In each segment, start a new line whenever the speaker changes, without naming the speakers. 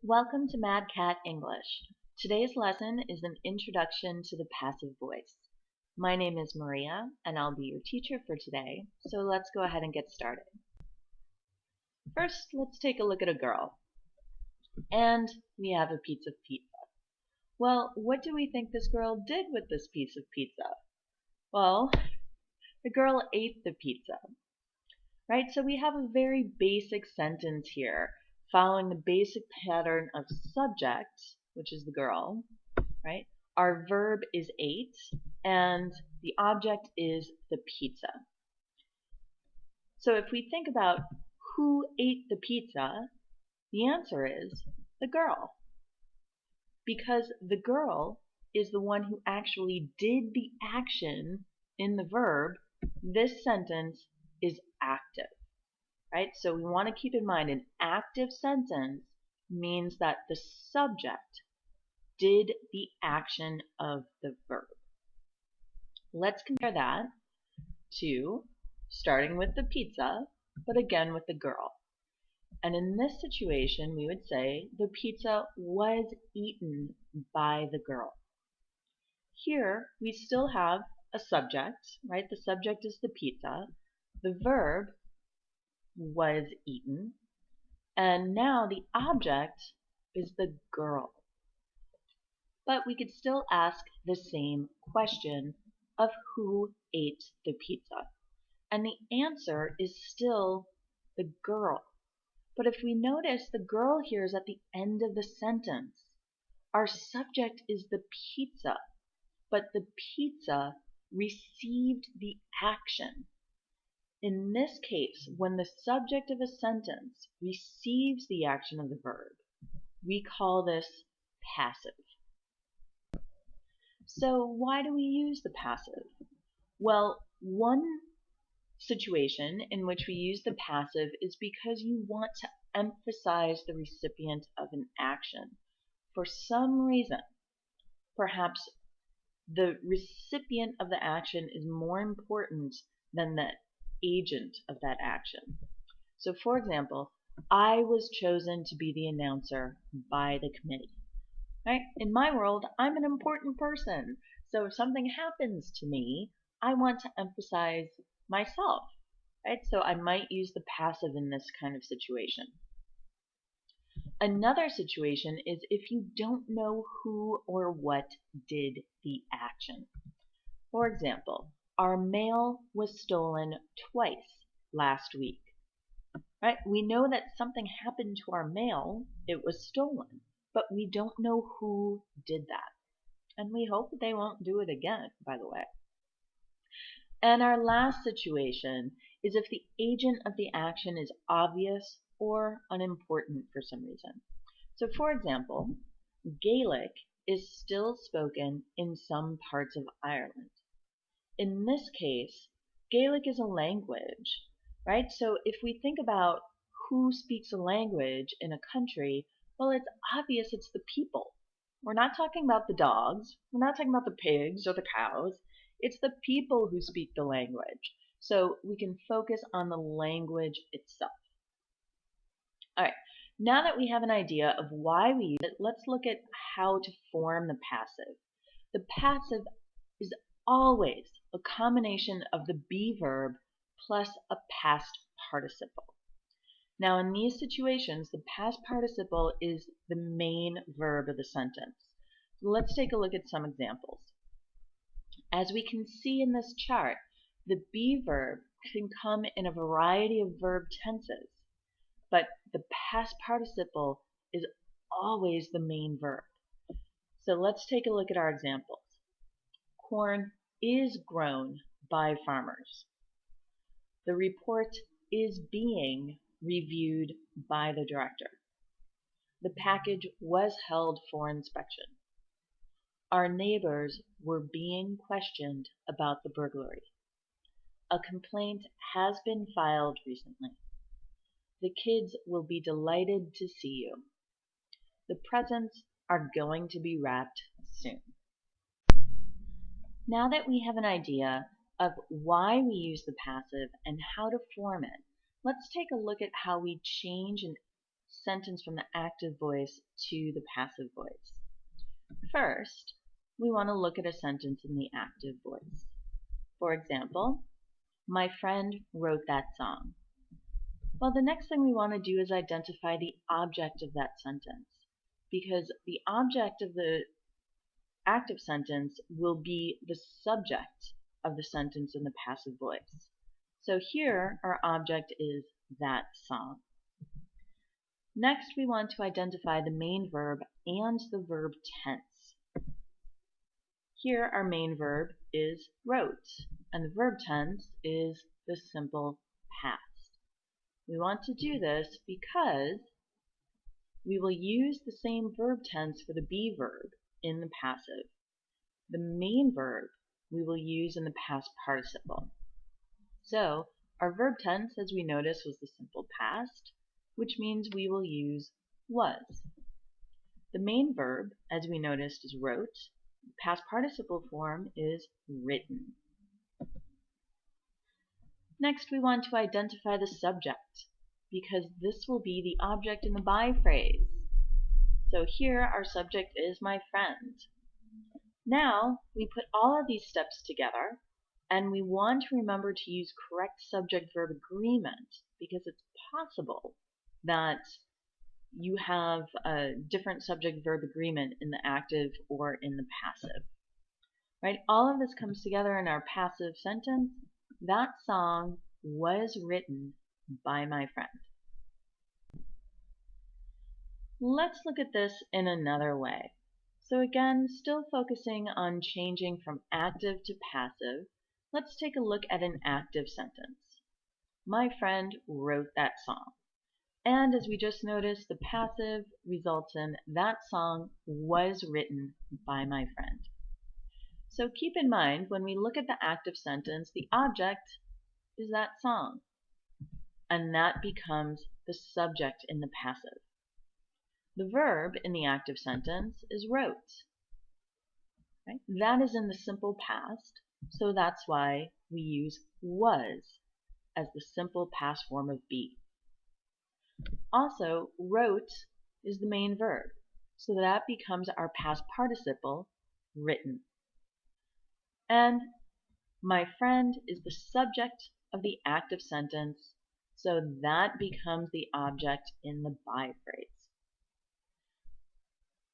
Welcome to Mad Cat English. Today's lesson is an introduction to the passive voice. My name is Maria, and I'll be your teacher for today, so let's go ahead and get started. First, let's take a look at a girl. And we have a piece of pizza. Well, what do we think this girl did with this piece of pizza? Well, the girl ate the pizza, right? So we have a very basic sentence here, following the basic pattern of subject, which is the girl, right? Our verb is ate, and the object is the pizza. So if we think about who ate the pizza, the answer is the girl. Because the girl is the one who actually did the action in the verb, this sentence is active, right? So we want to keep in mind an active sentence means that the subject did the action of the verb. Let's compare that to starting with the pizza, but again with the girl. And in this situation, we would say the pizza was eaten by the girl. Here, we still have a subject, right? The subject is the pizza. The verb was eaten. And now the object is the girl. But we could still ask the same question of who ate the pizza. And the answer is still the girl. But if we notice, the girl here is at the end of the sentence. Our subject is the pizza, but the pizza received the action. In this case, when the subject of a sentence receives the action of the verb, we call this passive. So why do we use the passive? Well, one situation in which we use the passive is because you want to emphasize the recipient of an action. For some reason, perhaps the recipient of the action is more important than the agent of that action. So for example, I was chosen to be the announcer by the committee. Right? In my world, I'm an important person. So if something happens to me, I want to emphasize myself. Right? So I might use the passive in this kind of situation. Another situation is if you don't know who or what did the action. For example, our mail was stolen twice last week. Right? We know that something happened to our mail, it was stolen, but we don't know who did that. And we hope they won't do it again, by the way. And our last situation is if the agent of the action is obvious or unimportant for some reason. So for example, Gaelic is still spoken in some parts of Ireland. In this case, Gaelic is a language, right? So if we think about who speaks a language in a country, well, it's obvious it's the people. We're not talking about the dogs. We're not talking about the pigs or the cows. It's the people who speak the language. So we can focus on the language itself. All right, now that we have an idea of why we use it, let's look at how to form the passive. The passive is always a combination of the be verb plus a past participle. Now in these situations, the past participle is the main verb of the sentence. So let's take a look at some examples. As we can see in this chart, the be verb can come in a variety of verb tenses, but the past participle is always the main verb. So let's take a look at our examples. Corn is grown by farmers. The report is being reviewed by the director. The package was held for inspection. Our neighbors were being questioned about the burglary. A complaint has been filed recently. The kids will be delighted to see you. The presents are going to be wrapped soon. Now that we have an idea of why we use the passive and how to form it, let's take a look at how we change a sentence from the active voice to the passive voice. First, we want to look at a sentence in the active voice. For example, my friend wrote that song. Well, the next thing we want to do is identify the object of that sentence, because the object of the active sentence will be the subject of the sentence in the passive voice. So here our object is that song. Next, we want to identify the main verb and the verb tense. Here our main verb is wrote, and the verb tense is the simple past. We want to do this because we will use the same verb tense for the be verb in the passive. The main verb we will use in the past participle. So our verb tense, as we notice, was the simple past, which means we will use was. The main verb, as we noticed, is wrote. The past participle form is written. Next, we want to identify the subject, because this will be the object in the by phrase. So here our subject is my friend. Now we put all of these steps together, and we want to remember to use correct subject-verb agreement, because it's possible that you have a different subject-verb agreement in the active or in the passive. Right? All of this comes together in our passive sentence. That song was written by my friend. Let's look at this in another way. So again, still focusing on changing from active to passive, let's take a look at an active sentence. My friend wrote that song. And as we just noticed, the passive results in that song was written by my friend. So keep in mind, when we look at the active sentence, the object is that song, and that becomes the subject in the passive. The verb in the active sentence is wrote. Right? That is in the simple past, so that's why we use was as the simple past form of be. Also, wrote is the main verb, so that becomes our past participle, written. And my friend is the subject of the active sentence, so that becomes the object in the by phrase.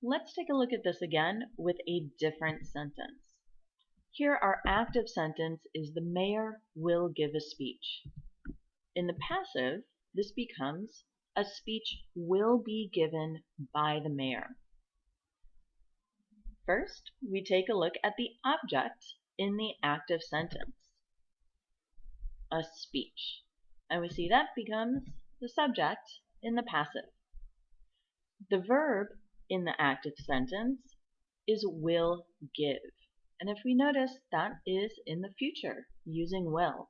Let's take a look at this again with a different sentence. Here our active sentence is the mayor will give a speech. In the passive, this becomes a speech will be given by the mayor. First, we take a look at the object in the active sentence, a speech. And we see that becomes the subject in the passive. The verb in the active sentence is will give. And if we notice, that is in the future, using will.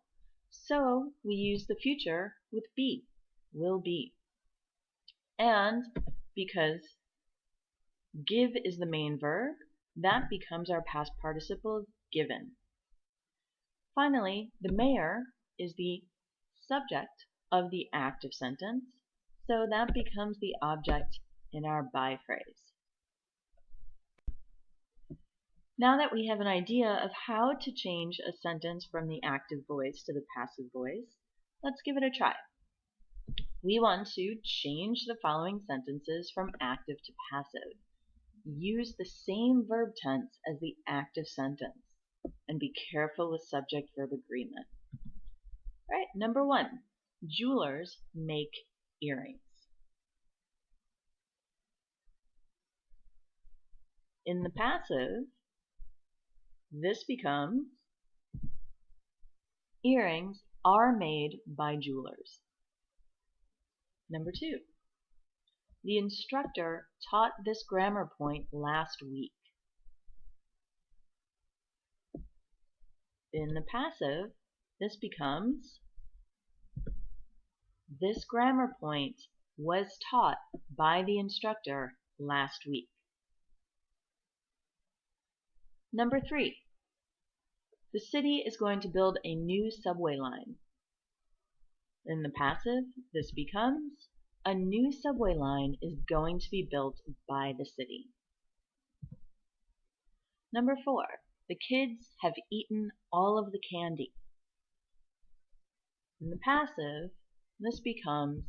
So we use the future with be, will be. And because give is the main verb, that becomes our past participle, given. Finally, the mayor is the subject of the active sentence, so that becomes the object in our by phrase. Now that we have an idea of how to change a sentence from the active voice to the passive voice, let's give it a try. We want to change the following sentences from active to passive. Use the same verb tense as the active sentence, and be careful with subject-verb agreement. All right, number 1, jewelers make earrings. In the passive, this becomes earrings are made by jewelers. Number 2, the instructor taught this grammar point last week. In the passive, this becomes this grammar point was taught by the instructor last week. Number 3, the city is going to build a new subway line. In the passive, this becomes a new subway line is going to be built by the city. Number 4, the kids have eaten all of the candy. In the passive, this becomes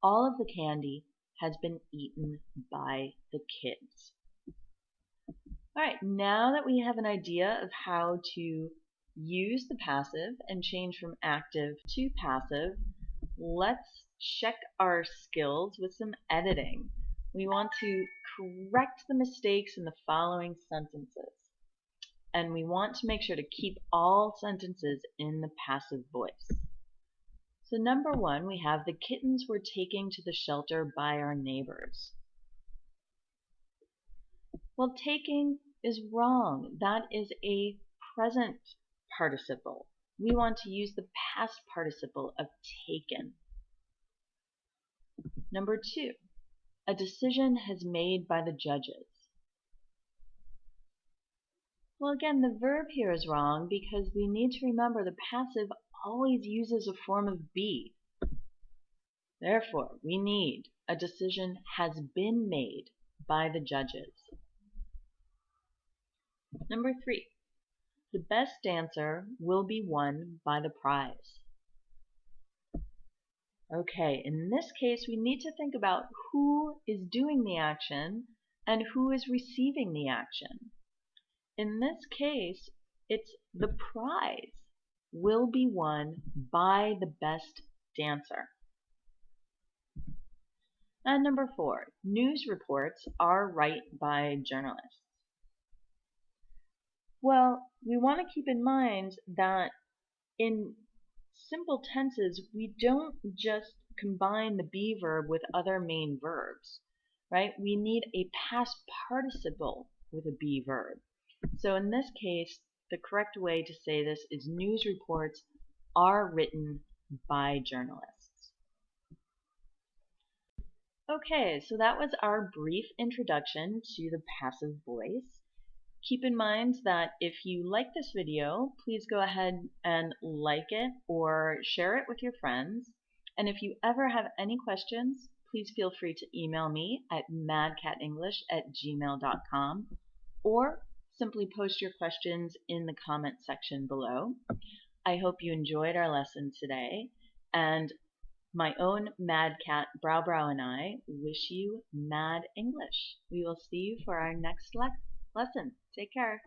all of the candy has been eaten by the kids. Alright, now that we have an idea of how to use the passive and change from active to passive, let's check our skills with some editing. We want to correct the mistakes in the following sentences. And we want to make sure to keep all sentences in the passive voice. So number 1, we have the kittens were taken to the shelter by our neighbors. Well, taking is wrong. That is a present participle. We want to use the past participle of taken. Number 2, a decision has made by the judges. Well, again, the verb here is wrong because we need to remember the passive always uses a form of be. Therefore, we need a decision has been made by the judges. Number 3, the best dancer will be won by the prize. Okay, in this case, we need to think about who is doing the action and who is receiving the action. In this case, it's the prize will be won by the best dancer. And number 4, news reports are right by journalists. Well, we want to keep in mind that in simple tenses, we don't just combine the be verb with other main verbs, right? We need a past participle with a be verb. So in this case, the correct way to say this is news reports are written by journalists. Okay, so that was our brief introduction to the passive voice. Keep in mind that if you like this video, please go ahead and like it or share it with your friends. And if you ever have any questions, please feel free to email me at madcatenglish@gmail.com or simply post your questions in the comment section below. I hope you enjoyed our lesson today, and my own Mad Cat Browbrow and I wish you mad English. We will see you for our next lesson. Take care.